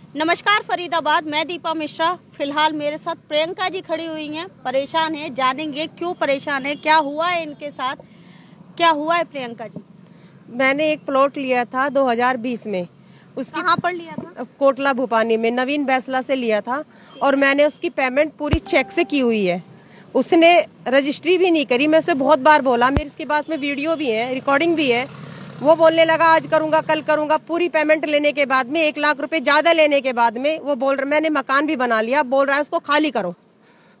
नमस्कार फरीदाबाद, मैं दीपा मिश्रा। फिलहाल मेरे साथ प्रियंका जी खड़ी हुई हैं, परेशान है। जानेंगे क्यों परेशान है, क्या हुआ है इनके साथ, क्या हुआ है प्रियंका जी। मैंने एक प्लॉट लिया था 2020 में। उसकी कहाँ पर लिया था? कोटला भूपानी में नवीन बैसला से लिया था और मैंने उसकी पेमेंट पूरी चेक से की हुई है। उसने रजिस्ट्री भी नहीं करी। मैं उसे बहुत बार बोला, मेरी इसके बाद में वीडियो भी है, रिकॉर्डिंग भी है। वो बोलने लगा आज करूंगा कल करूंगा। पूरी पेमेंट लेने के बाद में 1 लाख रुपए ज्यादा लेने के बाद में वो बोल रहा, मैंने मकान भी बना लिया, बोल रहा है उसको खाली करो।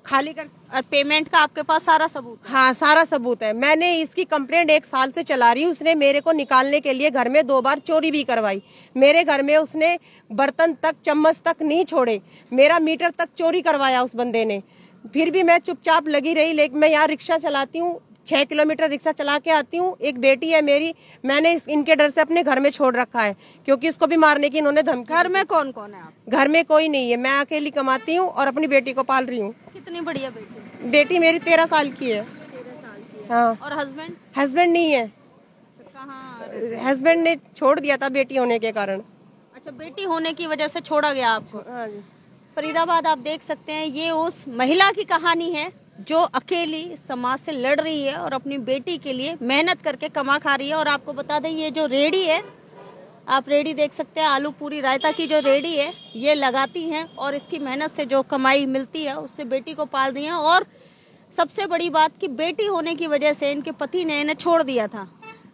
खाली कर और पेमेंट का आपके पास सारा सबूत है? हाँ, सारा सबूत है। मैंने इसकी कंप्लेंट 1 साल से चला रही हूँ। उसने मेरे को निकालने के लिए घर में 2 बार चोरी भी करवाई। मेरे घर में उसने बर्तन तक, चम्मच तक नहीं छोड़े। मेरा मीटर तक चोरी करवाया उस बंदे ने। फिर भी मैं चुपचाप लगी रही। लेकिन मैं यहाँ रिक्शा चलाती हूँ, 6 किलोमीटर रिक्शा चला के आती हूँ। एक बेटी है मेरी, मैंने इनके डर से अपने घर में छोड़ रखा है क्योंकि इसको भी मारने की इन्होंने धमकी। घर में कौन कौन है आप? घर में कोई नहीं है, मैं अकेली कमाती हूँ और अपनी बेटी को पाल रही हूँ। कितनी बढ़िया बेटी? बेटी मेरी 13 साल की है। 13 साल की है। हाँ। और हस्बैंड? हस्बैंड नहीं है। कहाँ? हस्बैंड ने छोड़ दिया था बेटी होने के कारण। अच्छा, बेटी होने की वजह से छोड़ा गया आपको? हाँ जी। फरीदाबाद आप देख सकते हैं, ये उस महिला की कहानी है जो अकेली समाज से लड़ रही है और अपनी बेटी के लिए मेहनत करके कमा खा रही है। और आपको बता दें, ये जो रेडी है, आप रेडी देख सकते हैं, आलू पूरी रायता की जो रेडी है ये लगाती हैं और इसकी मेहनत से जो कमाई मिलती है उससे बेटी को पाल रही हैं। और सबसे बड़ी बात कि बेटी होने की वजह से इनके पति ने इन्हें छोड़ दिया था।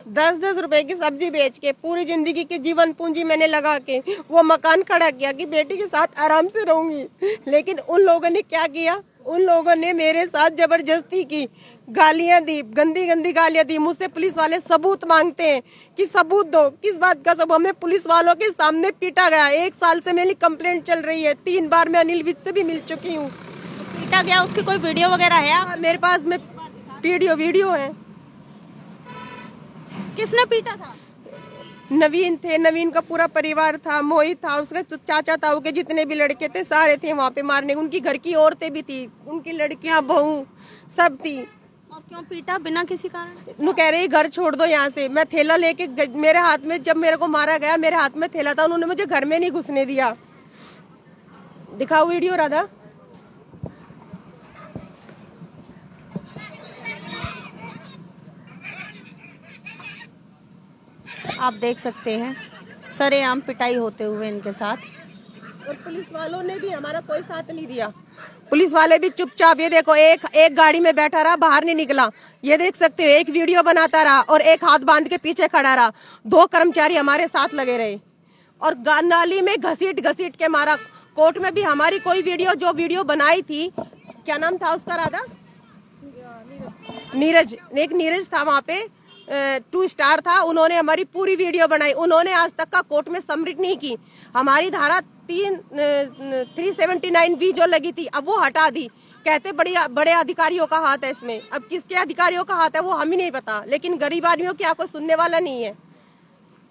10-10 रुपए की सब्जी बेच के पूरी जिंदगी की जीवन पूंजी मैंने लगा के वो मकान खड़ा किया कि बेटी के साथ आराम से रहूंगी। लेकिन उन लोगों ने क्या किया, उन लोगों ने मेरे साथ जबरदस्ती की, गालियां दी, गंदी गंदी गालियां दी। मुझसे पुलिस वाले सबूत मांगते हैं कि सबूत दो। किस बात का सबूत? हमें पुलिस वालों के सामने पीटा गया। 1 साल से मेरी कंप्लेंट चल रही है। 3 बार मैं अनिल विज से भी मिल चुकी हूँ। पीटा गया, उसकी कोई वीडियो वगैरह है आप? मेरे पास में वीडियो है। किसने पीटा था? नवीन थे, नवीन का पूरा परिवार था, मोहित था, उसके चाचा ताऊ के जितने भी लड़के थे सारे थे वहाँ पे मारने। उनकी घर की औरतें भी थी, उनकी लड़कियां, बहू सब थी। और क्यों पीटा? बिना किसी कारण? नु कह रहे घर छोड़ दो यहाँ से। मैं थैला लेके, मेरे हाथ में जब मेरे को मारा गया मेरे हाथ में थैला था, उन्होंने मुझे घर में नहीं घुसने दिया। दिखाओ वीडियो राधा। आप देख सकते हैं सरेआम पिटाई होते हुए इनके साथ। और पुलिस वालों ने भी हमारा कोई साथ नहीं दिया। पुलिस वाले भी चुपचाप, ये देखो, एक गाड़ी में बैठा रहा, बाहर नहीं निकला। ये देख सकते हो, एक वीडियो बनाता रहा और एक हाथ बांध के पीछे खड़ा रहा। 2 कर्मचारी हमारे साथ लगे रहे और नाली में घसीट घसीट के मारा। कोर्ट में भी हमारी कोई वीडियो बनाई थी, क्या नाम था उसका राधा? नीरज। एक नीरज था वहाँ पे, 2 स्टार था। उन्होंने हमारी पूरी वीडियो बनाई। उन्होंने आज तक का कोर्ट में सबमिट नहीं की। हमारी धारा 379B जो लगी थी, अब वो हटा दी। कहते बड़े अधिकारियों का हाथ है इसमें। अब किसके अधिकारियों का हाथ है वो हमें नहीं पता, लेकिन गरीब आदमियों की कोई सुनने वाला नहीं है।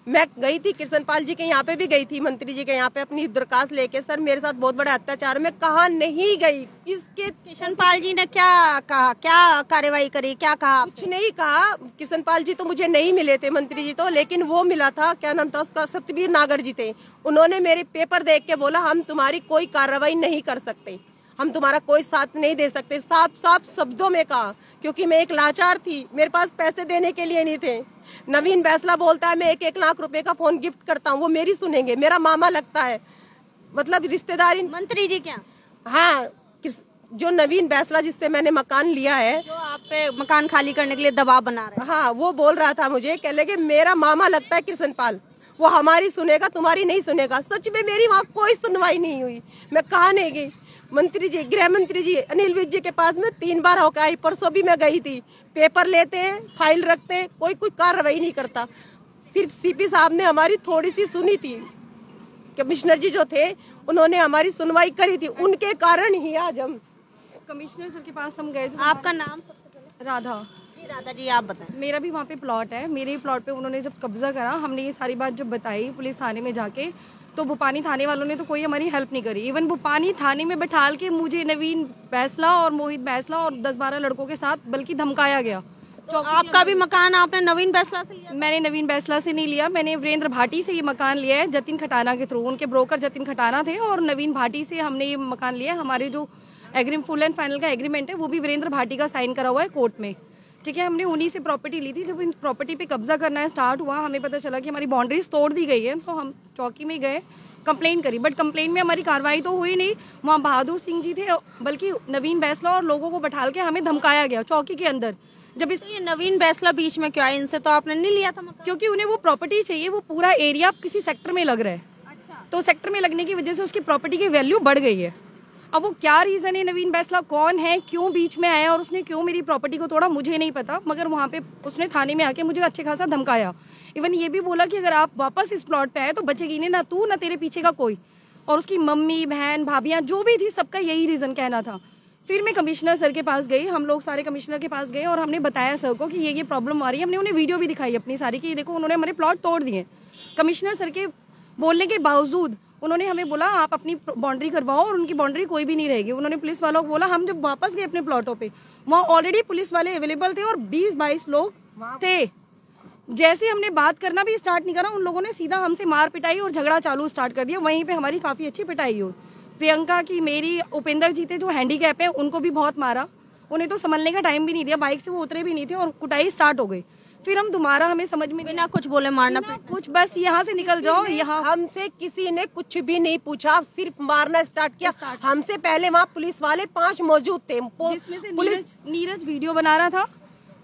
मैं गई थी कृष्णपाल जी के यहाँ पे भी गई थी, मंत्री जी के यहाँ पे अपनी दरखास्त लेके, सर मेरे साथ बहुत बड़ा अत्याचार। मैं कहा नहीं गई। किसके? कृष्णपाल जी ने क्या कहा, क्या कार्रवाई करी, क्या कहा? कुछ नहीं कहा। कृष्णपाल जी तो मुझे नहीं मिले थे, मंत्री जी तो, लेकिन वो मिला था, क्या नाम था उसका, सत्यवीर नागर जी थे। उन्होंने मेरे पेपर देख के बोला हम तुम्हारी कोई कार्रवाई नहीं कर सकते, हम तुम्हारा कोई साथ नहीं दे सकते। साफ शब्दों में कहा, क्योंकि मैं एक लाचार थी, मेरे पास पैसे देने के लिए नहीं थे। नवीन बैसला बोलता है मैं 1-1 लाख रुपए का फोन गिफ्ट करता हूँ, वो मेरी सुनेंगे? मेरा मामा लगता है, मतलब रिश्तेदारी। मंत्री जी क्या? हाँ, जो नवीन बैसला जिससे मैंने मकान लिया है, जो आप पे मकान खाली करने के लिए दबाव बना रहे हैं। हाँ, वो बोल रहा था मुझे, कह लगे मेरा मामा लगता है कृष्णपाल, वो हमारी सुनेगा, तुम्हारी नहीं सुनेगा। सच में मेरी वहाँ कोई सुनवाई नहीं हुई। मैं कहा नहीं गई। मंत्री जी, गृह मंत्री जी अनिल विज जी के पास में 3 बार होकर आई। परसों भी मैं गई थी। पेपर लेते हैं, फाइल रखते हैं, कोई कार्रवाई नहीं करता। सिर्फ सीपी साहब ने हमारी थोड़ी सी सुनी थी। कमिश्नर जी जो थे उन्होंने हमारी सुनवाई करी थी, उनके कारण ही आज हम कमिश्नर सर के पास हम गए थे। आपका नाम? सबसे पहले राधा। जी राधा जी, आप बताएं। मेरा भी वहाँ पे प्लॉट है। मेरे प्लॉट पे उन्होंने जब कब्जा करा, हमने ये सारी बात जब बताई पुलिस थाने में जाके, तो भूपानी थाने वालों ने तो कोई हमारी हेल्प नहीं करी। इवन भूपानी थाने में बैठाल के मुझे नवीन बैसला और मोहित बैसला और 10-12 लड़कों के साथ बल्कि धमकाया गया तो आपका भी मकान आपने नवीन बैसला से लिया? मैंने नवीन बैसला से नहीं लिया, मैंने वीरेंद्र भाटी से ये मकान लिया है, जतिन खटाना के थ्रू। उनके ब्रोकर जतिन खटाना थे और नवीन भाटी से हमने ये मकान लिया है। हमारे जो फुल एंड फाइनल का एग्रीमेंट है वो भी वीरेंद्र भाटी का साइन करा हुआ है कोर्ट में, ठीक है। हमने उन्हीं से प्रॉपर्टी ली थी। जब इन प्रॉपर्टी पे कब्जा करना स्टार्ट हुआ, हमें पता चला कि हमारी बाउंड्रीज तोड़ दी गई है, तो हम चौकी में गए, कंप्लेंट करी, बट कंप्लेंट में हमारी कार्रवाई तो हुई नहीं। वहाँ बहादुर सिंह जी थे, बल्कि नवीन बैसला और लोगों को बैठाल के हमें धमकाया गया चौकी के अंदर। जब इस ये नवीन बैसला बीच में क्यों आए? इनसे तो आपने नहीं लिया था मकान? क्योंकि उन्हें वो प्रॉपर्टी चाहिए, वो पूरा एरिया किसी सेक्टर में लग रहा है। अच्छा। तो सेक्टर में लगने की वजह से उसकी प्रॉपर्टी की वैल्यू बढ़ गई है। अब वो क्या रीजन है, नवीन बैसला कौन है, क्यों बीच में आया और उसने क्यों मेरी प्रॉपर्टी को तोड़ा, मुझे नहीं पता। मगर वहाँ पे उसने थाने में आके मुझे अच्छे खासा धमकाया। इवन ये भी बोला कि अगर आप वापस इस प्लॉट पे आए तो बचेगी नहीं, ना तू ना तेरे पीछे का कोई। और उसकी मम्मी बहन भाभियां जो भी थी, सबका यही रीजन कहना था। फिर मैं कमिश्नर सर के पास गई, हम लोग सारे कमिश्नर के पास गए और हमने बताया सर को कि ये प्रॉब्लम आ रही है। हमने उन्हें वीडियो भी दिखाई अपनी सारी कि देखो उन्होंने हमारे प्लॉट तोड़ दिए। कमिश्नर सर के बोलने के बावजूद उन्होंने हमें बोला आप अपनी बाउंड्री करवाओ, और उनकी बाउंड्री कोई भी नहीं रहेगी। उन्होंने पुलिस वालों को बोला। हम जब वापस गए अपने प्लॉटों पे, वहाँ ऑलरेडी पुलिस वाले अवेलेबल थे और 20-22 लोग थे। जैसे हमने बात करना भी स्टार्ट नहीं करा, उन लोगों ने सीधा हमसे मार पिटाई और झगड़ा चालू स्टार्ट कर दिया। वहीं पे हमारी काफी अच्छी पिटाई हुई। प्रियंका की, मेरी, उपेंद्र जी थे जो हैंडीकैप है, उनको भी बहुत मारा। उन्हें तो संभलने का टाइम भी नहीं दिया, बाइक से वो उतरे भी नहीं थे और कुटाई स्टार्ट हो गई। फिर हम दोबारा, हमें समझ में बिना कुछ बोले मारना कुछ, बस यहाँ से निकल जाओ। यहाँ हमसे किसी ने कुछ भी नहीं पूछा, सिर्फ मारना स्टार्ट किया। हमसे पहले वहाँ पुलिस वाले 5 मौजूद थे। जिसमें से नीरज वीडियो बना रहा था,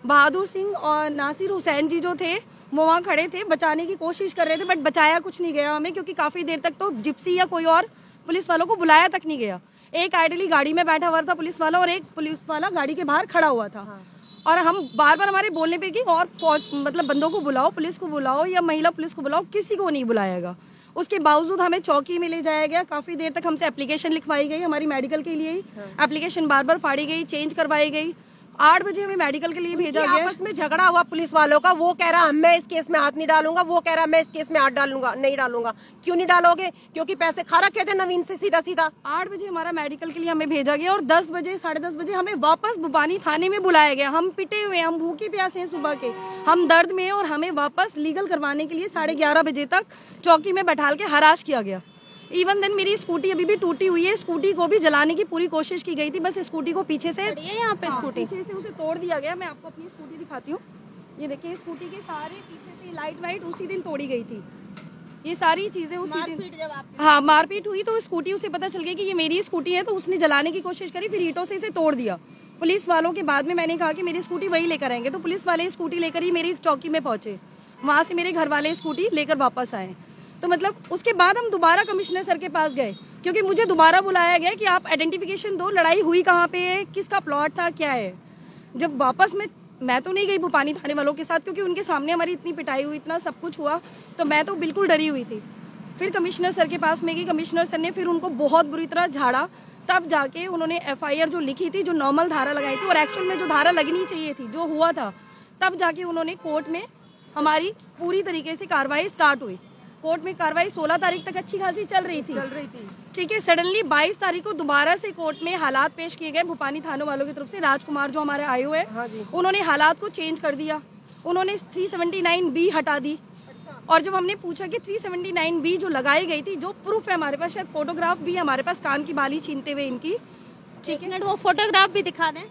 बहादुर सिंह और नासिर हुसैन जी जो थे वो वहाँ खड़े थे, बचाने की कोशिश कर रहे थे, बट बचाया कुछ नहीं गया हमें, क्योंकि काफी देर तक तो जिप्सी या कोई और पुलिस वालों को बुलाया तक नहीं गया। एक आइडली गाड़ी में बैठा हुआ था पुलिस वाला और एक पुलिस वाला गाड़ी के बाहर खड़ा हुआ था। और हम बार बार हमारे बोलने पे कि और फौज, मतलब बंदों को बुलाओ, पुलिस को बुलाओ या महिला पुलिस को बुलाओ, किसी को नहीं बुलाएगा। उसके बावजूद हमें चौकी में ले जाया गया। काफी देर तक हमसे एप्लीकेशन लिखवाई गई, हमारी मेडिकल के लिए ही एप्लीकेशन बार बार फाड़ी गई, चेंज करवाई गई। 8 बजे हमें मेडिकल के लिए भेजा गया। आपस में झगड़ा हुआ पुलिस वालों का। वो कह रहा मैं इस केस में हाथ नहीं डालूंगा, वो कह रहा मैं इस केस में हाथ डालूंगा, नहीं डालूंगा। क्यों नहीं डालोगे? क्योंकि पैसे खा रखे थे नवीन से सीधा सीधा। 8 बजे हमारा मेडिकल के लिए हमें भेजा गया और 10 बजे 10:30 बजे हमें वापस भुपानी थाने में बुलाया गया। हम पिटे हुए, हम भूखे प्यासे हैं सुबह के, हम दर्द में, और हमें वापस लीगल करवाने के लिए 11:30 बजे तक चौकी में बैठाल के हराश किया गया। इवन देन मेरी स्कूटी अभी भी टूटी हुई है, स्कूटी को भी जलाने की पूरी कोशिश की गई थी। बस स्कूटी को पीछे से, यहाँ पे स्कूटी पीछे से उसे तोड़ दिया गया। मैं आपको अपनी स्कूटी दिखाती हूँ। ये देखिए, स्कूटी के सारे पीछे से लाइट वाइट उसी दिन तोड़ी गई थी। ये सारी चीजें उसी दिन, हाँ, मारपीट हुई तो स्कूटी, उसे पता चल गया कि ये मेरी स्कूटी है, तो उसने जलाने की कोशिश करी, फिर ईंटों से इसे तोड़ दिया। पुलिस वालों के बाद में मैंने कहा कि मेरी स्कूटी वही लेकर आएंगे, तो पुलिस वाले स्कूटी लेकर ही मेरी चौकी में पहुंचे। वहां से मेरे घर वाले स्कूटी लेकर वापस आए। तो मतलब उसके बाद हम दोबारा कमिश्नर सर के पास गए, क्योंकि मुझे दोबारा बुलाया गया कि आप आइडेंटिफिकेशन दो, लड़ाई हुई कहाँ पे है, किसका प्लॉट था, क्या है। जब वापस मैं तो नहीं गई भुपानी थाने वालों के साथ, क्योंकि उनके सामने हमारी इतनी पिटाई हुई, इतना सब कुछ हुआ, तो मैं तो बिल्कुल डरी हुई थी। फिर कमिश्नर सर के पास में गई, कमिश्नर सर ने फिर उनको बहुत बुरी तरह झाड़ा। तब जाके उन्होंने FIR जो लिखी थी, जो नॉर्मल धारा लगाई थी और एक्चुअल में जो धारा लगनी चाहिए थी, जो हुआ था, तब जाके उन्होंने कोर्ट में हमारी पूरी तरीके से कार्रवाई स्टार्ट हुई। कोर्ट में कार्रवाई 16 तारीख तक अच्छी खासी चल रही थी। ठीक है, सडनली 22 तारीख को दोबारा से कोर्ट में हालात पेश किए गए भुपानी थानों वालों की तरफ से। राजकुमार जो हमारे आए हुए हैं, उन्होंने हालात को चेंज कर दिया। उन्होंने 379B हटा दी। और जब हमने पूछा कि 379B जो लगाई गई थी, जो प्रूफ है हमारे पास, शायद फोटोग्राफ भी है हमारे पास, कान की बाली छीनते हुए इनकी, ठीक है, वो फोटोग्राफ भी दिखा दें।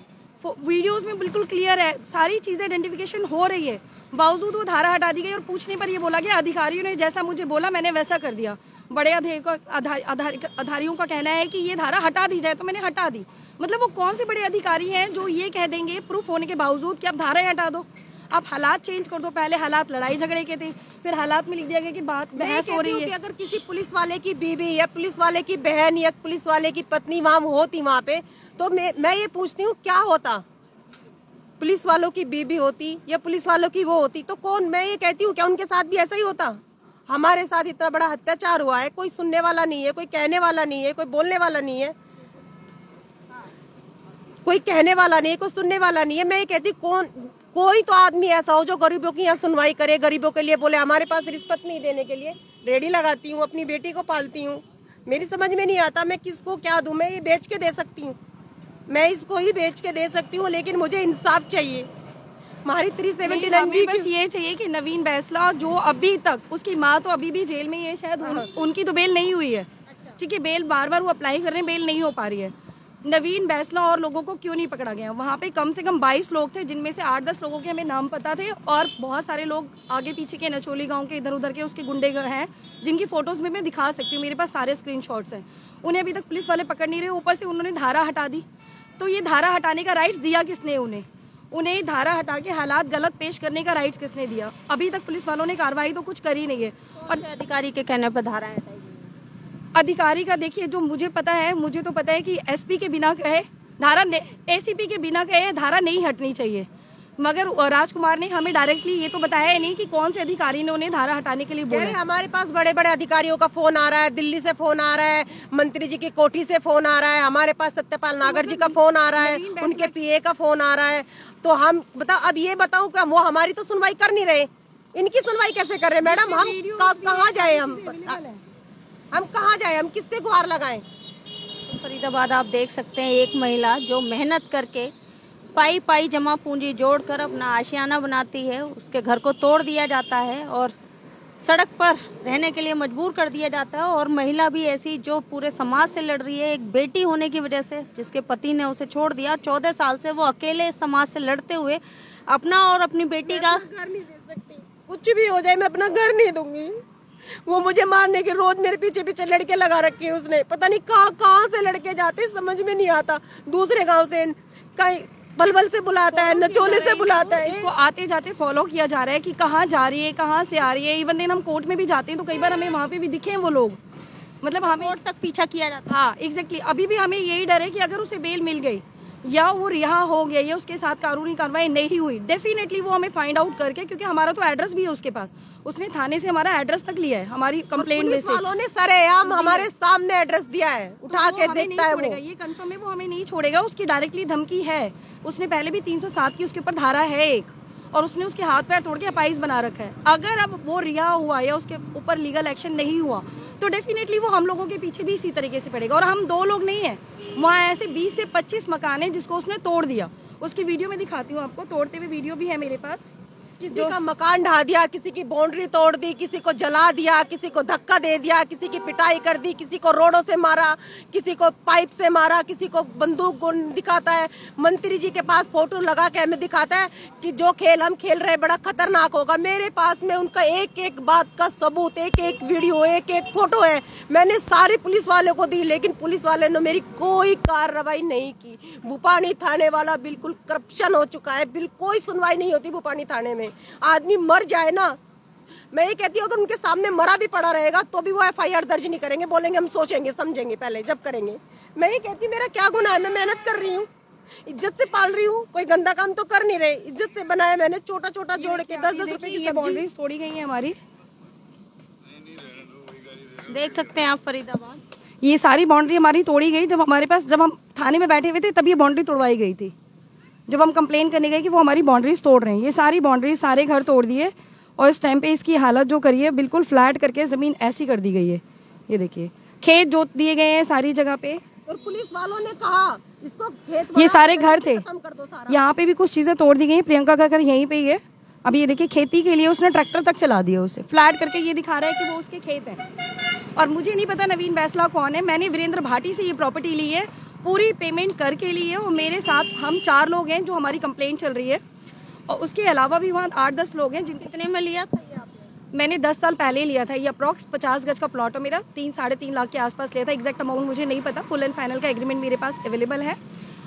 वीडियोस में बिल्कुल क्लियर है, सारी चीजें आइडेंटिफिकेशन हो रही है, बावजूद वो धारा हटा दी गई। और पूछने पर ये बोला गया अधिकारियों ने जैसा मुझे बोला मैंने वैसा कर दिया। बड़े अधिकारियों का कहना है कि ये धारा हटा दी जाए, तो मैंने हटा दी। मतलब वो कौन से बड़े अधिकारी हैं जो ये कह देंगे प्रूफ होने के बावजूद कि आप धारा हटा दो, आप हालात चेंज कर दो। पहले हालात लड़ाई झगड़े के थे, फिर हालात में लिख दिया गया कि बात बहस हो रही है। अगर किसी पुलिस वाले की बीवी या पुलिस वाले की बहन या पुलिस वाले की पत्नी वहाँ होती वहाँ पे, तो मैं ये पूछती हूँ क्या होता। पुलिस वालों की बीबी होती या पुलिस वालों की वो होती तो कौन, मैं ये कहती हूँ क्या उनके साथ भी ऐसा ही होता। हमारे साथ इतना बड़ा अत्याचार हुआ है, कोई सुनने वाला नहीं है, कोई कहने वाला नहीं है, कोई बोलने वाला नहीं है, कोई कहने वाला नहीं है, कोई सुनने वाला नहीं है। मैं ये कहती कोई तो आदमी ऐसा हो जो गरीबों की यहाँ सुनवाई करे, गरीबों के लिए बोले। हमारे पास रिश्वत नहीं देने के लिए रेडी लगाती हूँ, अपनी बेटी को पालती हूँ। मेरी समझ में नहीं आता मैं किसको क्या दूं। मैं ये बेच के दे सकती हूँ, मैं इसको ही बेच के दे सकती हूँ, लेकिन मुझे इंसाफ चाहिए। हमारी 379 जी बस ये चाहिए कि नवीन बैसला जो अभी तक, उसकी माँ तो अभी भी जेल में है शायद, उनकी तो बेल नहीं हुई है, ठीक है, बेल बार बार वो अप्लाई कर रहे हैं, बेल नहीं हो पा रही है। नवीन बैसला और लोगों को क्यों नहीं पकड़ा गया? वहाँ पे कम से कम 22 लोग थे, जिनमें से 8-10 लोगों के हमें नाम पता थे, और बहुत सारे लोग आगे पीछे के नचोली गांव के इधर उधर के उसके गुंडे हैं, जिनकी फोटोज में मैं दिखा सकती हूँ, मेरे पास सारे स्क्रीनशॉट्स हैं। उन्हें अभी तक पुलिस वाले पकड़ नहीं रहे, ऊपर से उन्होंने धारा हटा दी। तो ये धारा हटाने का राइट्स दिया किसने उन्हें धारा हटा के हालात गलत पेश करने का राइट्स किसने दिया? अभी तक पुलिस वालों ने कार्रवाई तो कुछ करी नहीं है। और अधिकारी के कहने पर धारा हटाई गई? अधिकारी का देखिए, जो मुझे पता है, मुझे तो पता है कि एसपी के बिना कहे धारा, एसीपी के बिना कहे धारा नहीं हटनी चाहिए, मगर राजकुमार ने हमें डायरेक्टली ये तो बताया नहीं कि कौन से अधिकारी ने उन्हें धारा हटाने के लिए बोला। हमारे पास बड़े बड़े अधिकारियों का फोन आ रहा है, दिल्ली से फोन आ रहा है, मंत्री जी की कोठी से फोन आ रहा है, हमारे पास सत्यपाल नागर जी का फोन आ रहा है, उनके पीए का फोन आ रहा है। तो हम अब ये बताओ कि वो हमारी तो सुनवाई कर नहीं रहे, इनकी सुनवाई कैसे कर रहे मैडम? हम कहाँ जाए? हम कहाँ जाए? हम किससे गुहार लगाएं? फरीदाबाद आप देख सकते हैं, एक महिला जो मेहनत करके पाई जमा पूंजी जोड़कर अपना आशियाना बनाती है, उसके घर को तोड़ दिया जाता है और सड़क पर रहने के लिए मजबूर कर दिया जाता है। और महिला भी ऐसी जो पूरे समाज से लड़ रही है, एक बेटी होने की वजह से जिसके पति ने उसे छोड़ दिया। 14 साल से वो अकेले समाज से लड़ते हुए अपना और अपनी बेटी का घर नहीं दे सकती। कुछ भी हो जाए मैं अपना घर नहीं दूंगी। वो मुझे मारने के रोज मेरे पीछे पीछे लड़के लगा रखे हैं उसने, पता नहीं कहाँ से लड़के जाते समझ में नहीं आता। दूसरे गांव से कहीं बलबल से बुलाता है, नचोले से बुलाता है। इसको आते जाते फॉलो किया जा रहा है कि कहाँ जा रही है, कहाँ से आ रही है। इवन दिन हम कोर्ट में भी जाते हैं तो कई बार हमें वहाँ पे भी दिखे हैं वो लोग, मतलब हमें कोर्ट तक पीछा किया जाता है। हाँ एग्जैक्टली। अभी भी हमें यही डर है कि अगर उसे बेल मिल गई या वो रिहा हो गया या उसके साथ कानूनी कार्रवाई नहीं हुई, डेफिनेटली वो हमें फाइंड आउट करके, क्योंकि हमारा तो एड्रेस भी है उसके पास, उसने थाने से हमारा एड्रेस तक लिया है हमारी कंप्लेंट में से। वालों ने सरेआम हमारे सामने एड्रेस दिया है, उठा के देखता है वो। ये कंफर्म है, वो हमें नहीं छोड़ेगा। उसकी डायरेक्टली धमकी है, उसने पहले भी 307 की उसके ऊपर धारा है एक, और उसने उसके हाथ पैर तोड़ के अपाइज बना रखा है। अगर अब वो रिहा हुआ या उसके ऊपर लीगल एक्शन नहीं हुआ तो डेफिनेटली वो हम लोगों के पीछे भी इसी तरीके से पड़ेगा। और हम 2 लोग नहीं है, वहाँ ऐसे 20 से 25 मकान है जिसको उसने तोड़ दिया। उसकी वीडियो में दिखाती हूँ आपको, तोड़ते हुए वीडियो भी है मेरे पास। किसी का मकान ढा दिया, किसी की बाउंड्री तोड़ दी, किसी को जला दिया, किसी को धक्का दे दिया, किसी की पिटाई कर दी, किसी को रोडों से मारा, किसी को पाइप से मारा, किसी को बंदूक दिखाता है। मंत्री जी के पास फोटो लगा के हमें दिखाता है कि जो खेल हम खेल रहे बड़ा खतरनाक होगा। मेरे पास में उनका एक एक बात का सबूत, एक एक वीडियो, एक एक फोटो है। मैंने सारे पुलिस वाले को दी, लेकिन पुलिस वाले ने मेरी कोई कार्रवाई नहीं की। भूपानी थाने वाला बिल्कुल करप्शन हो चुका है, बिल्कुल कोई सुनवाई नहीं होती भूपानी थाने में। आदमी मर जाए ना, मैं ये कहती हूँ अगर उनके सामने मरा भी पड़ा रहेगा तो भी वो FIR दर्ज नहीं करेंगे, बोलेंगे हम सोचेंगे समझेंगे पहले जब करेंगे। मैं ये कहती हूँ मेरा क्या गुनाह है? मैं मेहनत कर रही हूँ, इज्जत से पाल रही हूँ, कोई गंदा काम तो कर नहीं रहे, इज्जत से बनाया मैंने, छोटा छोटा जोड़ के 10-10 रुपए की बाउंड्री तोड़ी गई है हमारी। देख सकते हैं आप फरीदाबाद, ये सारी बाउंड्री हमारी तोड़ी गई। जब हमारे पास, जब हम थाने में बैठे हुए थे तब ये बाउंड्री तोड़वाई गई थी। जब हम कंप्लेन करने गए कि वो हमारी बाउंड्रीज तोड़ रहे हैं, ये सारी बाउंड्रीज, सारे घर तोड़ दिए। और इस टाइम पे इसकी हालत जो करी है, बिल्कुल फ्लैट करके जमीन ऐसी कर दी गई है। ये देखिए, खेत जोत दिए गए हैं सारी जगह पे। और पुलिस वालों ने कहा इसको खेत, ये सारे घर थे, कर दो सारा। यहाँ पे भी कुछ चीजें तोड़ दी गई। प्रियंका का घर यहीं पे ही है। अब ये देखिए, खेती के लिए उसने ट्रैक्टर तक चला दिया, उसे फ्लैट करके ये दिखा रहा है कि वो उसके खेत है। और मुझे नहीं पता नवीन बैसला कौन है। मैंने वीरेंद्र भाटी से ये प्रॉपर्टी ली है, पूरी पेमेंट करके ली है। और मेरे साथ हम 4 लोग हैं जो हमारी कंप्लेंट चल रही है, और उसके अलावा भी वहाँ 8-10 लोग हैं। जिनके कितने में लिया था ये आपने? मैंने 10 साल पहले लिया था। ये अप्रॉक्स 50 गज का प्लॉट है मेरा, 3-3.5 लाख के आसपास लिया था। एग्जैक्ट अमाउंट मुझे नहीं पता, फुल एंड फाइनल का एग्रीमेंट मेरे पास अवेलेबल है।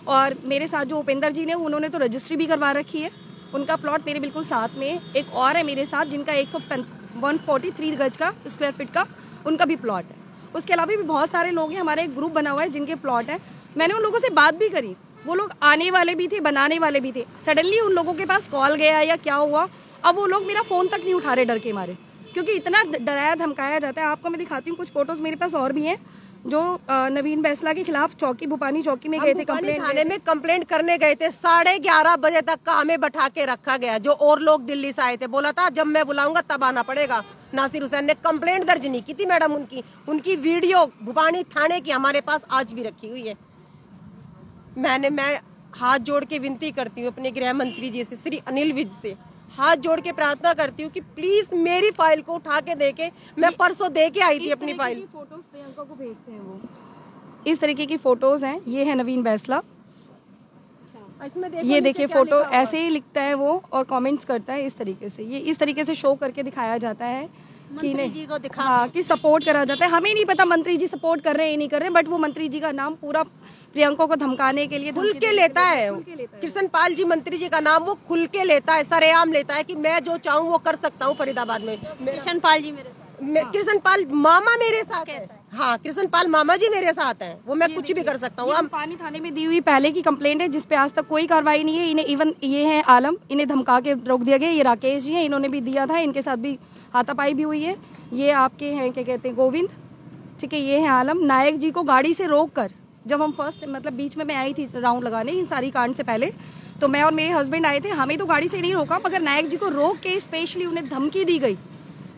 और मेरे साथ जो उपेंद्र जी ने, उन्होंने तो रजिस्ट्री भी करवा रखी है। उनका प्लॉट मेरे बिल्कुल साथ में एक और है मेरे साथ, जिनका 143 गज का स्क्वायर फीट का उनका भी प्लॉट है। उसके अलावा भी बहुत सारे लोग हैं, हमारा एक ग्रुप बना हुआ है जिनके प्लॉट है। मैंने उन लोगों से बात भी करी, वो लोग आने वाले भी थे, बनाने वाले भी थे। सडनली उन लोगों के पास कॉल गया या क्या हुआ, अब वो लोग मेरा फोन तक नहीं उठा रहे डर के मारे, क्योंकि इतना डराया धमकाया जाता है। आपको मैं दिखाती हूँ कुछ फोटोज, मेरे पास और भी हैं, जो नवीन बैसला के खिलाफ चौकी, भूपानी चौकी में गए थे कंप्लेंट थाने में कंप्लेंट करने गए थे। 11:30 बजे तक का हमें बैठा के रखा गया। जो और लोग दिल्ली से आए थे, बोला था जब मैं बुलाऊंगा तब आना पड़ेगा। नासिर हुसैन ने कंप्लेंट दर्ज नहीं की थी मैडम। उनकी वीडियो भूपानी थाने की हमारे पास आज भी रखी हुई है। मैं हाथ जोड़ के विनती करती हूँ अपने गृह मंत्री जी से, श्री अनिल विज से हाथ जोड़ के प्रार्थना करती हूँ कि प्लीज मेरी फाइल को उठा के देके, मैं परसों दे के आई थी अपनी फाइल। फोटोज प्रियंका को भेजते हैं वो, इस तरीके की फोटोज हैं। ये है नवीन बैसला, ये देखिए फोटो ऐसे ही लिखता है वो और कमेंट्स करता है इस तरीके से। ये इस तरीके से शो करके दिखाया जाता है कि नहीं जी को हाँ कि सपोर्ट करा जाता है। हमें नहीं पता मंत्री जी सपोर्ट कर रहे हैं नहीं कर रहे हैं, बट वो मंत्री जी का नाम पूरा प्रियंका को धमकाने के लिए खुल के लेता है। कृष्ण पाल जी मंत्री जी का नाम वो खुल के लेता है, सरेआम लेता है कि मैं जो चाहूँ वो कर सकता हूँ फरीदाबाद में। कृष्ण पाल जी मेरे साथ, कृष्ण पाल मामा मेरे साथ है। हाँ, कृष्ण पाल मामा जी मेरे साथ हैं, वो मैं कुछ भी कर सकता हूँ। पानी थाने में दी हुई पहले की कंप्लेंट है जिसपे आज तक कोई कार्रवाई नहीं है। इन्हें इवन ये है आलम, इन्हें धमका के रोक दिया गया। ये राकेश जी हैं, इन्होंने भी दिया था, इनके साथ भी हाथापाई भी हुई है। ये आपके हैं क्या कहते हैं गोविंद, ठीक है। ये है आलम। नायक जी को गाड़ी से रोक कर, जब हम फर्स्ट मतलब बीच में मैं आई थी राउंड लगाने इन सारी कांड से पहले, तो मैं और मेरे हस्बैंड आए थे। हमें तो गाड़ी से नहीं रोका, मगर नायक जी को रोक के स्पेशली उन्हें धमकी दी गई,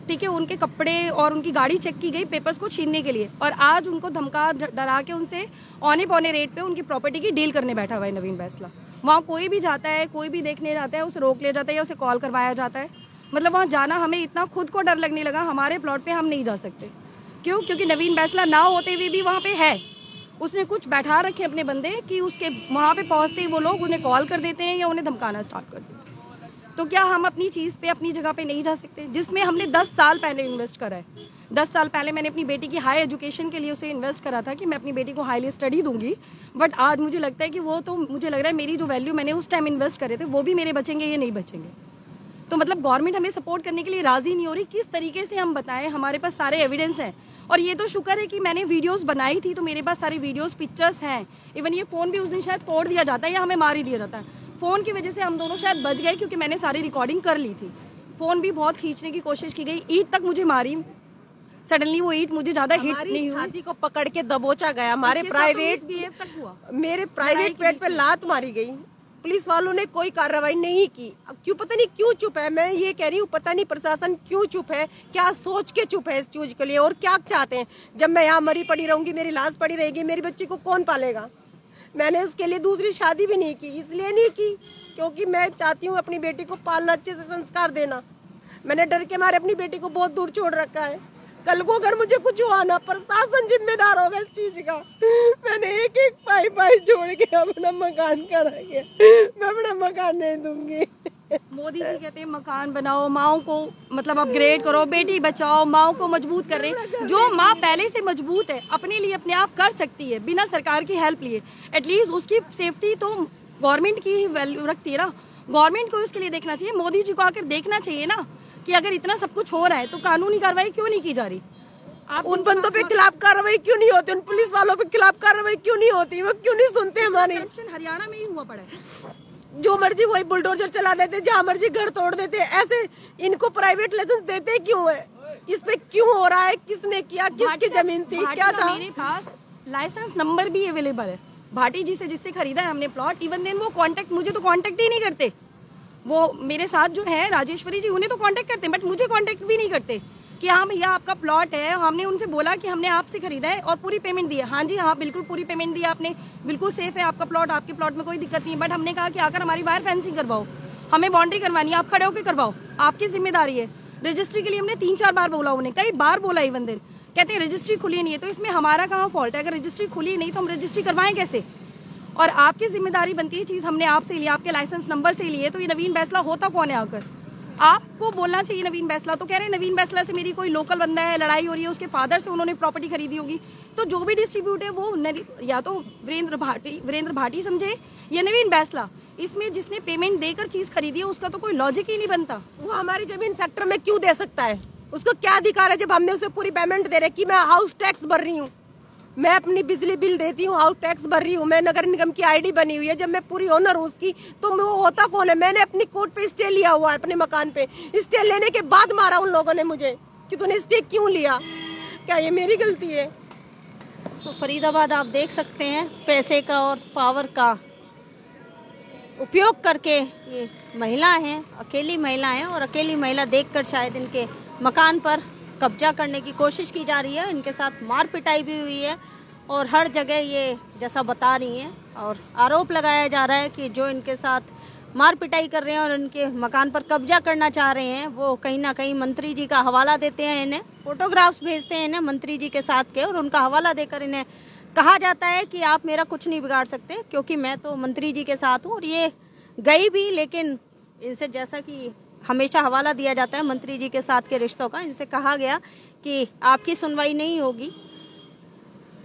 ठीक है। उनके कपड़े और उनकी गाड़ी चेक की गई पेपर्स को छीनने के लिए, और आज उनको धमका डरा के उनसे औने पौने रेट पे उनकी प्रॉपर्टी की डील करने बैठा हुआ है नवीन बैसला। वहाँ कोई भी जाता है, कोई भी देखने जाता है, उसे रोक लिया जाता है या उसे कॉल करवाया जाता है। मतलब वहाँ जाना हमें इतना खुद को डर लगने लगा, हमारे प्लॉट पे हम नहीं जा सकते। क्यों? क्योंकि नवीन बैसला ना होते हुए भी वहाँ पे है। उसने कुछ बैठा रखे अपने बंदे कि उसके वहाँ पे पहुँचते ही वो लोग उन्हें कॉल कर देते हैं या उन्हें धमकाना स्टार्ट कर देते हैं। तो क्या हम अपनी चीज़ पे अपनी जगह पे नहीं जा सकते, जिसमें हमने 10 साल पहले इन्वेस्ट करा है। 10 साल पहले मैंने अपनी बेटी की हाई एजुकेशन के लिए उसे इन्वेस्ट करा था कि मैं अपनी बेटी को हाईली स्टडी दूंगी। बट आज मुझे लगता है कि वो तो मुझे लग रहा है मेरी जो वैल्यू मैंने उस टाइम इन्वेस्ट करे थे वो भी मेरे बचेंगे या नहीं बचेंगे। तो मतलब गवर्नमेंट हमें सपोर्ट करने के लिए राजी नहीं हो रही। किस तरीके से हम बताएं, हमारे पास सारे एविडेंस हैं। और ये तो शुक्र है कि मैंने वीडियोस बनाई थी तो मेरे पास सारी वीडियोस पिक्चर्स हैं। इवन ये फोन भी उस दिन शायद तोड़ दिया जाता है या हमें मार ही दिया जाता है। फोन की वजह से हम दोनों शायद बच गए क्योंकि मैंने सारी रिकॉर्डिंग कर ली थी। फोन भी बहुत खींचने की कोशिश की गई, ईंट तक मुझे मारी। सडनली वो ईंट मुझे ज्यादा हिट नहीं हुई, छाती को पकड़ के दबोचा गया। हमारे प्राइवेट तक हुआ, मेरे प्राइवेट पेट पे लात मारी गई। पुलिस वालों ने कोई कार्रवाई नहीं की। अब क्यों, पता नहीं क्यों चुप है। मैं ये कह रही हूँ पता नहीं प्रशासन क्यों चुप है, क्या सोच के चुप है इस चीज के लिए, और क्या चाहते हैं। जब मैं यहाँ मरी पड़ी रहूंगी, मेरी लाश पड़ी रहेगी, मेरी बच्ची को कौन पालेगा। मैंने उसके लिए दूसरी शादी भी नहीं की, इसलिए नहीं की क्योंकि मैं चाहती हूँ अपनी बेटी को पालना, अच्छे से संस्कार देना। मैंने डर के मारे अपनी बेटी को बहुत दूर छोड़ रखा है। कल को अगर मुझे कुछ हुआ ना, प्रशासन जिम्मेदार होगा इस चीज का। मैंने एक एक पाई जोड़ के अपना मकान करा के, मैं अपना मकान नहीं दूंगी। मोदी जी कहते हैं मकान बनाओ, माओ को मतलब अपग्रेड करो, बेटी बचाओ, माओ को मजबूत कर रहे हैं। जो माँ पहले से मजबूत है, अपने लिए अपने आप कर सकती है बिना सरकार की हेल्प लिए, एटलीस्ट उसकी सेफ्टी तो गवर्नमेंट की ही वैल्यू रखती है ना। गवर्नमेंट को इसके लिए देखना चाहिए, मोदी जी को आकर देखना चाहिए ना कि अगर इतना सब कुछ हो रहा है तो कानूनी कार्रवाई क्यों नहीं की जा रही। आप उन बंदों पे खिलाफ कार्रवाई क्यों नहीं होती, उन पुलिस वालों पे खिलाफ कार्रवाई क्यों नहीं होती, वो क्यों नहीं सुनते हमारे। हरियाणा में ही हुआ पड़ा है, जो मर्जी वही बुलडोजर चला देते, जहाँ मर्जी घर तोड़ देते। ऐसे इनको प्राइवेट लाइसेंस देते क्यों है, इस पे क्यों हो रहा है, किसने किया, किसकी जमीन थी, क्या था। मेरे पास लाइसेंस नंबर भी अवेलेबल है भाटी जी से, जिससे खरीदा है हमने प्लॉट। इवन देन वो कांटेक्ट, मुझे तो कांटेक्ट ही नहीं करते। वो मेरे साथ जो है राजेश्वरी जी, उन्हें तो कांटेक्ट करते हैं बट मुझे कांटेक्ट भी नहीं करते कि हाँ भैया आपका प्लॉट है। हमने उनसे बोला कि हमने आपसे खरीदा है और पूरी पेमेंट दी है। हाँ जी हाँ, बिल्कुल पूरी पेमेंट दी आपने, बिल्कुल सेफ है आपका प्लॉट, आपके प्लॉट में कोई दिक्कत नहीं है। बट हमने कहा कि आकर हमारी वायर फेंसिंग करवाओ, हमें बाउंड्री करवानी है, आप खड़े होकर करवाओ, आपकी जिम्मेदारी है। रजिस्ट्री के लिए हमने 3-4 बार बोला, उन्हें कई बार बोला। इवन दिन कहते हैं रजिस्ट्री खुली नहीं है, तो इसमें हमारा कहाँ फॉल्ट है। अगर रजिस्ट्री खुली नहीं तो हम रजिस्ट्री करवाएं कैसे। और आपकी जिम्मेदारी बनती है, चीज हमने आपसे ली, आपके लाइसेंस नंबर से लिए, तो ये नवीन बैसला होता कौन है आकर। आपको बोलना चाहिए नवीन बैसला। तो कह रहे हैं नवीन बैसला से मेरी कोई लोकल बंदा है, लड़ाई हो रही है, उसके फादर से उन्होंने प्रॉपर्टी खरीदी होगी। तो जो भी डिस्ट्रीब्यूट है वो या तो वीरेंद्र भाटी समझे या नवीन बैसला। इसमें जिसने पेमेंट देकर चीज खरीदी है उसका तो कोई लॉजिक ही नहीं बनता। वो हमारी जमीन सेक्टर में क्यों दे सकता है, उसको क्या अधिकार है जब हमने उसे पूरी पेमेंट दे रहे कि मैं हाउस टैक्स भर रही हूँ, मैं अपनी बिजली बिल देती हूँ, हाउस टैक्स भर रही हूँ, मैं नगर निगम की आईडी बनी हुई है, जब मैं पूरी ओनर हूँ उसकी, तो वो होता कौन है। मैंने अपनी कोर्ट पे स्टे लिया हुआ है, अपने मकान पे स्टे लेने के बाद मारा उन लोगों ने मुझे कि तूने स्टे क्यों लिया, क्या ये मेरी गलती है। तो फरीदाबाद आप देख सकते हैं पैसे का और पावर का उपयोग करके ये महिला हैं, अकेली महिला हैं, और अकेली महिला देखकर शायद इनके मकान पर कब्जा करने की कोशिश की जा रही है। इनके साथ मार पिटाई भी हुई है और हर जगह ये जैसा बता रही हैं और आरोप लगाया जा रहा है कि जो इनके साथ मार पिटाई कर रहे हैं और इनके मकान पर कब्जा करना चाह रहे हैं, वो कहीं ना कहीं मंत्री जी का हवाला देते हैं, इन्हें फोटोग्राफ्स भेजते हैं इन्हें मंत्री जी के साथ के, और उनका हवाला देकर इन्हें कहा जाता है कि आप मेरा कुछ नहीं बिगाड़ सकते क्योंकि मैं तो मंत्री जी के साथ हूँ। और ये गई भी, लेकिन इनसे जैसा कि हमेशा हवाला दिया जाता है मंत्री जी के साथ के रिश्तों का, इनसे कहा गया कि आपकी सुनवाई नहीं होगी।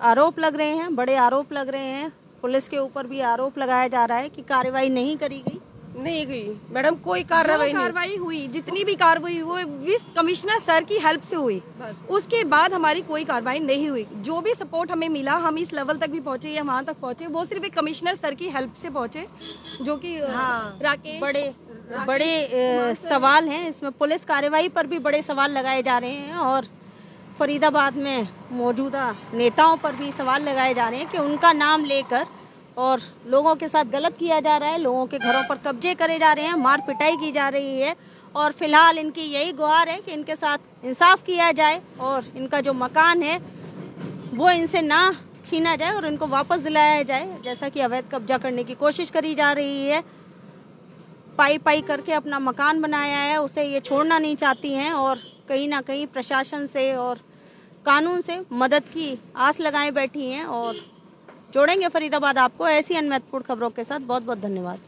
आरोप लग रहे हैं, बड़े आरोप लग रहे हैं, पुलिस के ऊपर भी आरोप लगाया जा रहा है कि कार्रवाई नहीं करी गई। नहीं गई मैडम, कोई कार्रवाई हुई, जितनी भी कार्रवाई हुई वो कमिश्नर सर की हेल्प से हुई, उसके बाद हमारी कोई कार्रवाई नहीं हुई। जो भी सपोर्ट हमें मिला, हम इस लेवल तक भी पहुंचे या वहां तक पहुंचे, वो सिर्फ एक कमिश्नर सर की हेल्प से पहुंचे, जो कि राकेश बड़े सवाल हैं इसमें। पुलिस कार्रवाई पर भी बड़े सवाल लगाए जा रहे हैं और फरीदाबाद में मौजूदा नेताओं पर भी सवाल लगाए जा रहे हैं कि उनका नाम लेकर और लोगों के साथ गलत किया जा रहा है, लोगों के घरों पर कब्जे करे जा रहे हैं, मार पिटाई की जा रही है। और फिलहाल इनकी यही गुहार है कि इनके साथ इंसाफ किया जाए और इनका जो मकान है वो इनसे ना छीना जाए और इनको वापस दिलाया जाए। जैसा कि अवैध कब्जा करने की कोशिश करी जा रही है, पाई करके अपना मकान बनाया है, उसे ये छोड़ना नहीं चाहती हैं और कहीं ना कहीं प्रशासन से और कानून से मदद की आस लगाए बैठी हैं। और जोड़ेंगे फरीदाबाद आपको ऐसी अन्य महत्वपूर्ण खबरों के साथ। बहुत बहुत धन्यवाद।